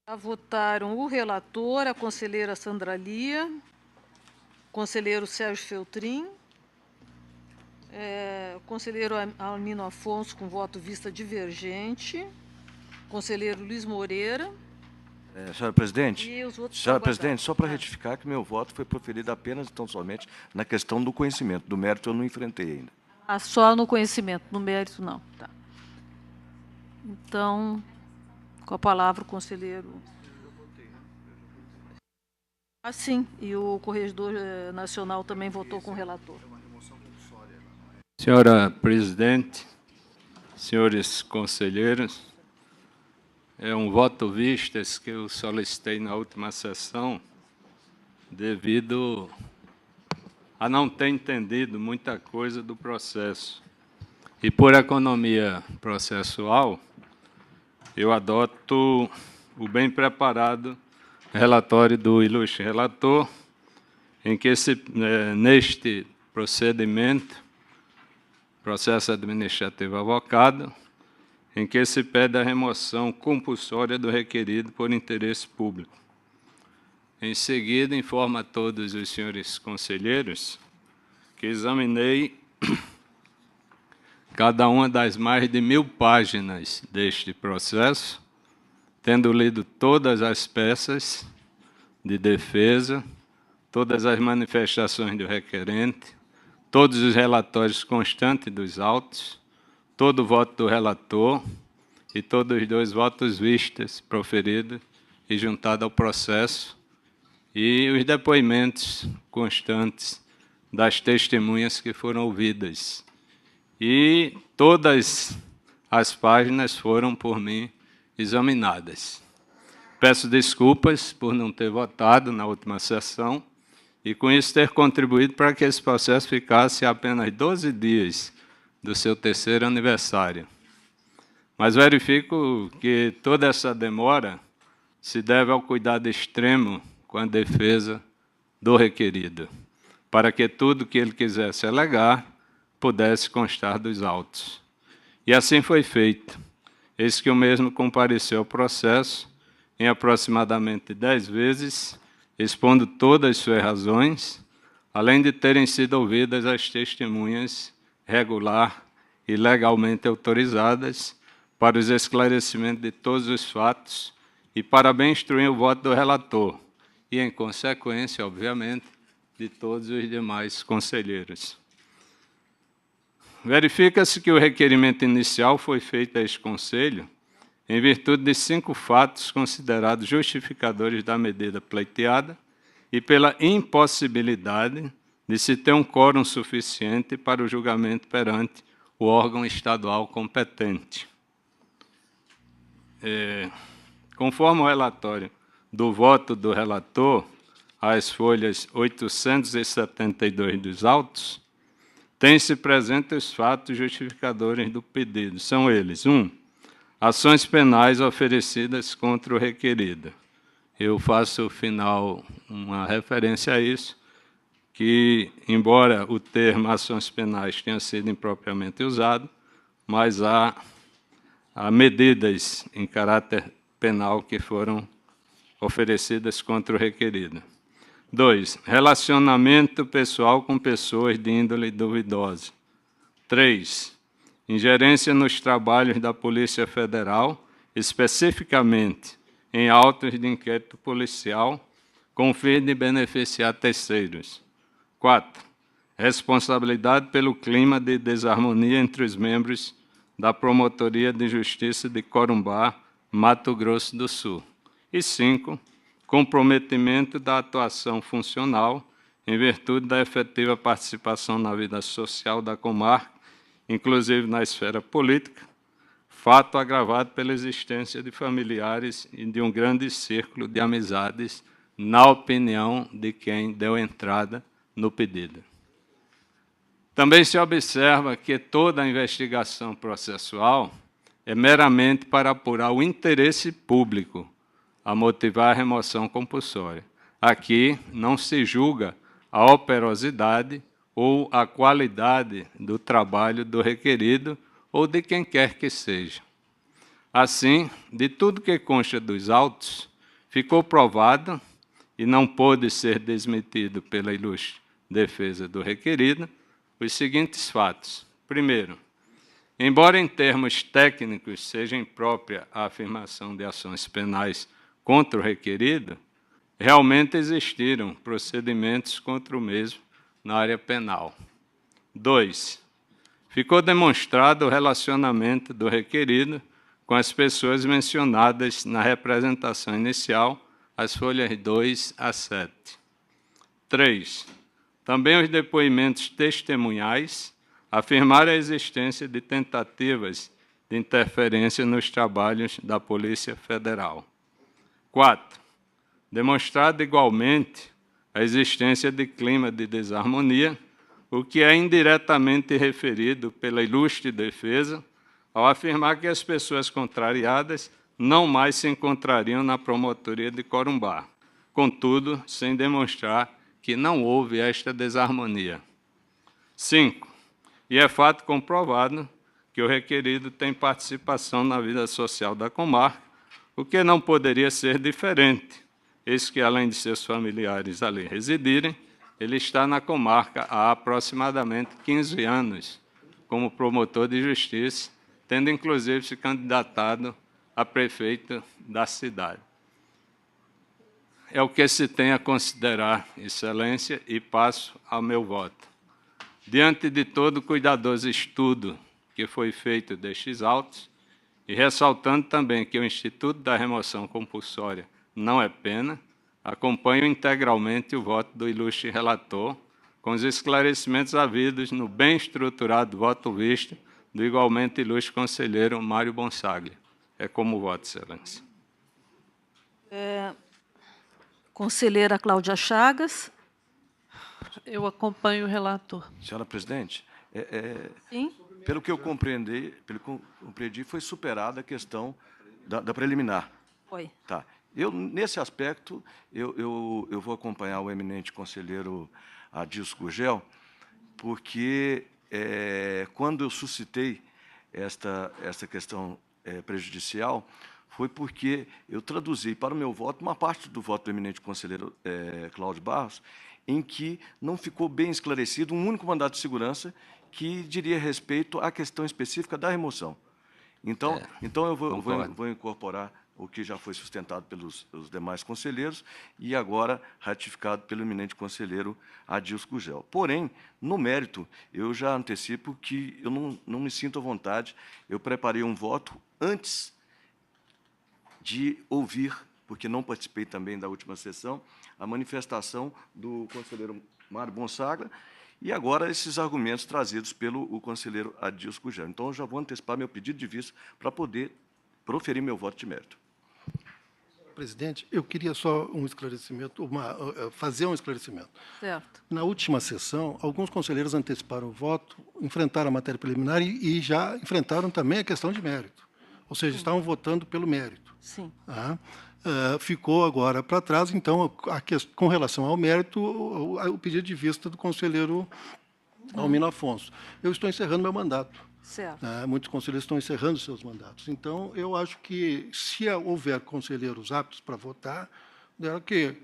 Votaram o relator, a conselheira Sandra Lia, o conselheiro Sérgio Feltrin, o conselheiro Almino Afonso, com voto vista divergente, o conselheiro Luiz Moreira. Senhora presidente, E os outros senhora estão presidente, só para guardados. retificar que meu voto foi proferido apenas e tão somente na questão do conhecimento. Do mérito eu não enfrentei ainda. Só no conhecimento, no mérito não. Tá. Então, com a palavra o conselheiro. Sim, e o Corregedor Nacional também votou com o relator. Senhora presidente, senhores conselheiros, é um voto vistas que eu solicitei na última sessão, devido a não ter entendido muita coisa do processo. E por economia processual, eu adoto o bem preparado relatório do ilustre relator, em que neste procedimento, processo administrativo avocado, em que se pede a remoção compulsória do requerido por interesse público. Em seguida, informo a todos os senhores conselheiros que examinei cada uma das mais de 1000 páginas deste processo, tendo lido todas as peças de defesa, todas as manifestações do requerente, todos os relatórios constantes dos autos, todo o voto do relator e todos os 2 votos vistas proferidos e juntado ao processo, e os depoimentos constantes das testemunhas que foram ouvidas. E todas as páginas foram por mim examinadas. Peço desculpas por não ter votado na última sessão e, com isso, ter contribuído para que esse processo ficasse a apenas 12 dias do seu 3º aniversário. Mas verifico que toda essa demora se deve ao cuidado extremo com a defesa do requerido, para que tudo que ele quisesse alegar pudesse constar dos autos. E assim foi feito. Eis que o mesmo compareceu ao processo em aproximadamente 10 vezes, expondo todas as suas razões, além de terem sido ouvidas as testemunhas regular e legalmente autorizadas para os esclarecimentos de todos os fatos e para bem instruir o voto do relator e, em consequência, obviamente, de todos os demais conselheiros. Verifica-se que o requerimento inicial foi feito a este Conselho em virtude de 5 fatos considerados justificadores da medida pleiteada e pela impossibilidade de se ter um quórum suficiente para o julgamento perante o órgão estadual competente. Conforme o relatório do voto do relator, às folhas 872 dos autos, tem-se presente os fatos justificadores do pedido. São eles: 1. Ações penais oferecidas contra o requerido. Eu faço, final, uma referência a isso, que, embora o termo ações penais tenha sido impropriamente usado, mas há medidas em caráter penal que foram oferecidas contra o requerido. 2. Relacionamento pessoal com pessoas de índole duvidosa. 3. Ingerência nos trabalhos da Polícia Federal, especificamente em autos de inquérito policial, com o fim de beneficiar terceiros. 4. Responsabilidade pelo clima de desarmonia entre os membros da Promotoria de Justiça de Corumbá, Mato Grosso do Sul. E 5. Comprometimento da atuação funcional em virtude da efetiva participação na vida social da comarca, inclusive na esfera política, fato agravado pela existência de familiares e de um grande círculo de amizades, na opinião de quem deu entrada no pedido. Também se observa que toda a investigação processual é meramente para apurar o interesse público a motivar a remoção compulsória. Aqui não se julga a operosidade ou a qualidade do trabalho do requerido ou de quem quer que seja. Assim, de tudo que consta dos autos, ficou provado e não pôde ser desmentido pela ilustre defesa do requerido os seguintes fatos. Primeiro, embora em termos técnicos seja imprópria a afirmação de ações penais contra o requerido, realmente existiram procedimentos contra o mesmo na área penal. 2. Ficou demonstrado o relacionamento do requerido com as pessoas mencionadas na representação inicial, as folhas 2 a 7. 3. Também os depoimentos testemunhais afirmaram a existência de tentativas de interferência nos trabalhos da Polícia Federal. 4. Demonstrado igualmente a existência de clima de desarmonia, o que é indiretamente referido pela ilustre defesa ao afirmar que as pessoas contrariadas não mais se encontrariam na promotoria de Corumbá, contudo, sem demonstrar que não houve esta desarmonia. 5. E é fato comprovado que o requerido tem participação na vida social da comarca, o que não poderia ser diferente, eis que, além de seus familiares ali residirem, ele está na comarca há aproximadamente 15 anos, como promotor de justiça, tendo inclusive se candidatado a prefeito da cidade. É o que se tem a considerar, Excelência, e passo ao meu voto. Diante de todo o cuidadoso estudo que foi feito destes autos, e ressaltando também que o Instituto da Remoção Compulsória não é pena, acompanho integralmente o voto do ilustre relator, com os esclarecimentos havidos no bem estruturado voto visto do igualmente ilustre conselheiro Mário Bonsaglia. É como voto, Excelência. Conselheira Cláudia Chagas. Eu acompanho o relator. Senhora presidente, Sim. pelo que eu compreendi, foi superada a questão da preliminar. Foi. Tá. Nesse aspecto, eu vou acompanhar o eminente conselheiro Adilson Gurgel, porque quando eu suscitei esta questão prejudicial, foi porque eu traduzi para o meu voto uma parte do voto do eminente conselheiro Cláudio Barros, em que não ficou bem esclarecido um único mandado de segurança que diria respeito à questão específica da remoção. Então eu vou incorporar o que já foi sustentado pelos os demais conselheiros e agora ratificado pelo eminente conselheiro Adilson Gurgel. Porém, no mérito, eu já antecipo que eu não me sinto à vontade, eu preparei um voto antes de ouvir, porque não participei também da última sessão, a manifestação do conselheiro Mário Bonsaglia e agora esses argumentos trazidos pelo conselheiro Adilson Gurgel. Então, eu já vou antecipar meu pedido de vista para poder proferir meu voto de mérito. Presidente, eu queria só um esclarecimento, fazer um esclarecimento. Certo. Na última sessão, alguns conselheiros anteciparam o voto, enfrentaram a matéria preliminar e já enfrentaram também a questão de mérito. Ou seja, estavam votando pelo mérito. Sim. Ficou agora para trás, então, com relação ao mérito, o pedido de vista do conselheiro Almino Afonso. Eu estou encerrando meu mandato. Certo. Muitos conselheiros estão encerrando seus mandatos. Então, eu acho que, se houver conselheiros aptos para votar, era que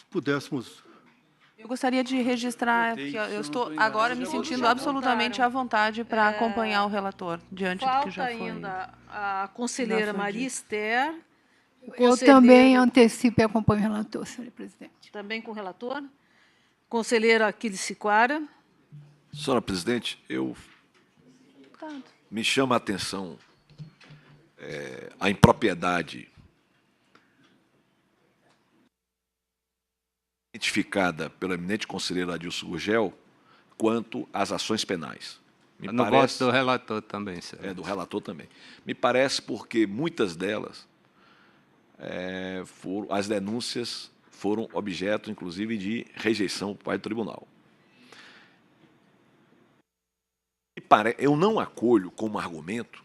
pudéssemos... Eu gostaria de registrar que eu estou agora me sentindo absolutamente à vontade para acompanhar o relator, diante do que já Falta foi. ainda a conselheira já foi Maria dito. Esther. o Eu conselheiro- também antecipo e acompanho o relator, senhor presidente. Também com o relator. Conselheiro Aquiles Siquara. Senhora presidente, me chama a atenção a impropriedade identificada pelo eminente conselheiro Adilson Gurgel quanto às ações penais. No voto do relator também, senhor. Do relator também. Me parece porque muitas delas, as denúncias foram objeto, inclusive, de rejeição por parte do tribunal. Eu não acolho como argumento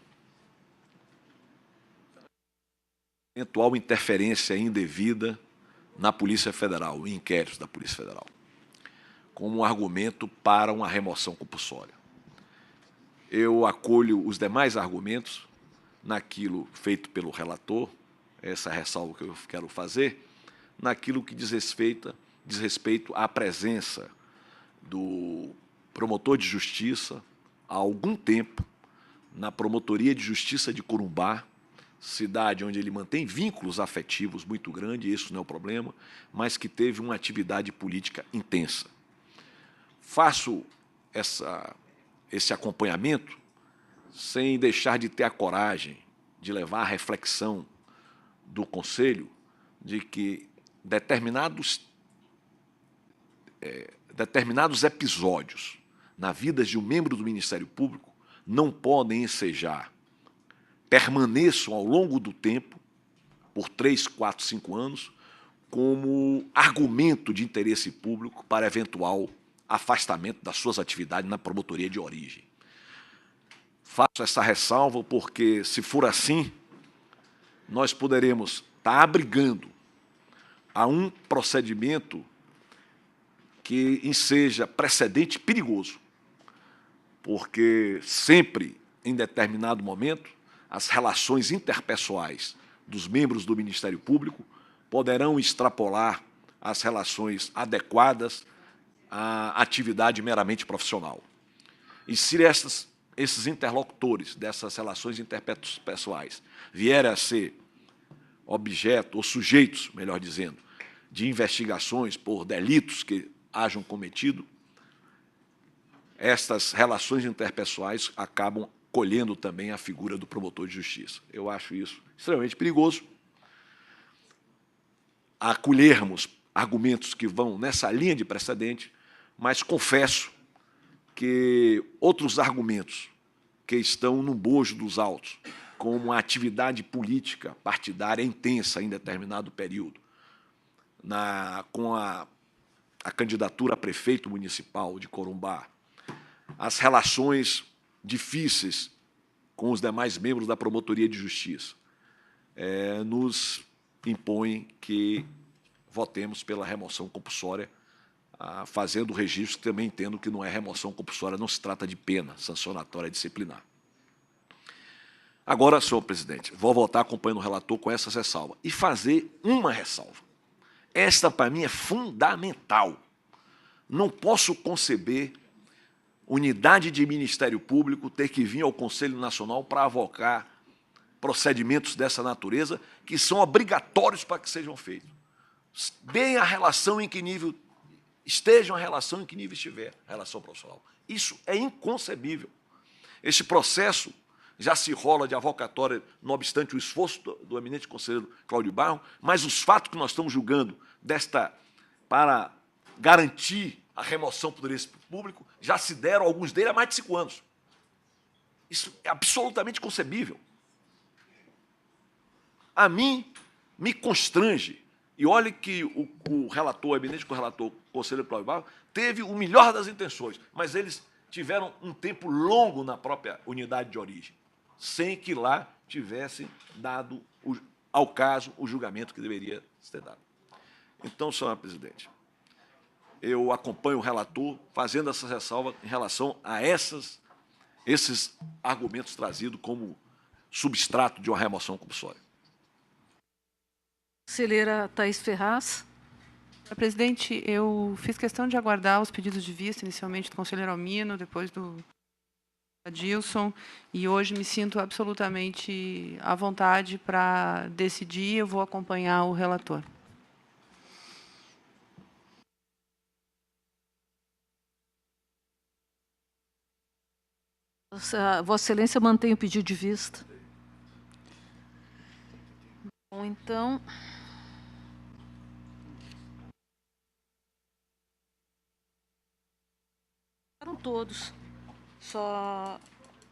eventual interferência indevida na Polícia Federal, em inquéritos da Polícia Federal, como um argumento para uma remoção compulsória. Eu acolho os demais argumentos naquilo feito pelo relator, essa ressalva que eu quero fazer, naquilo que diz respeito à presença do promotor de justiça há algum tempo na Promotoria de Justiça de Corumbá, cidade onde ele mantém vínculos afetivos muito grandes, isso não é o problema, mas que teve uma atividade política intensa. Faço esse acompanhamento sem deixar de ter a coragem de levar à reflexão do Conselho de que determinados episódios na vida de um membro do Ministério Público não podem ensejar, permaneçam ao longo do tempo, por 3, 4, 5 anos, como argumento de interesse público para eventual afastamento das suas atividades na promotoria de origem. Faço essa ressalva porque, se for assim, nós poderemos estar abrigando a um procedimento que enseja precedente perigoso, porque sempre, em determinado momento, as relações interpessoais dos membros do Ministério Público poderão extrapolar as relações adequadas à atividade meramente profissional. E se esses interlocutores dessas relações interpessoais vierem a ser objeto, ou sujeitos, melhor dizendo, de investigações por delitos que hajam cometido, estas relações interpessoais acabam colhendo também a figura do promotor de justiça. Eu acho isso extremamente perigoso. Acolhermos argumentos que vão nessa linha de precedente, mas confesso que outros argumentos que estão no bojo dos autos, como a atividade política partidária intensa em determinado período, com a candidatura a prefeito municipal de Corumbá, as relações difíceis com os demais membros da Promotoria de Justiça, nos impõem que votemos pela remoção compulsória, fazendo o registro, também entendo que não é remoção compulsória, não se trata de pena sancionatória disciplinar. Agora, senhor presidente, vou voltar acompanhando o relator com essas ressalvas e fazer uma ressalva. Esta, para mim, é fundamental. Não posso conceber unidade de Ministério Público ter que vir ao Conselho Nacional para avocar procedimentos dessa natureza que são obrigatórios para que sejam feitos. Deem a relação em que nível estejam, a relação em que nível estiver a relação profissional. Isso é inconcebível. Esse processo já se rola de avocatória, não obstante o esforço do eminente conselheiro Cláudio Barro, mas os fatos que nós estamos julgando para garantir a remoção do interesse público já se deram, alguns deles, há mais de 5 anos. Isso é absolutamente concebível. A mim, me constrange. E olhe que o relator, o eminente relator, o conselheiro Cláudio Barro, teve o melhor das intenções, mas eles tiveram um tempo longo na própria unidade de origem, sem que lá tivessem dado ao caso o julgamento que deveria ser dado. Então, senhor presidente, eu acompanho o relator fazendo essa ressalva em relação a esses argumentos trazidos como substrato de uma remoção compulsória. Conselheira Thaís Ferraz. Senhor presidente, eu fiz questão de aguardar os pedidos de vista, inicialmente do conselheiro Almino, depois do Adilson, e hoje me sinto absolutamente à vontade para decidir. Eu vou acompanhar o relator. Vossa Excelência mantém o pedido de vista. Bom, então... Todos. Só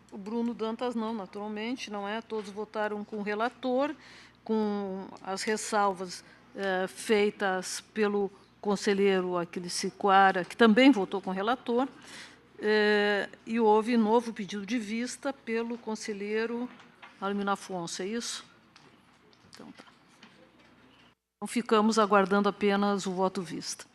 o Bruno Dantas não, naturalmente, não é? Todos votaram com o relator, com as ressalvas feitas pelo conselheiro Aquiles Siquara, que também votou com o relator, e houve novo pedido de vista pelo conselheiro Almino Afonso, é isso? Então, tá. Então, ficamos aguardando apenas o voto vista.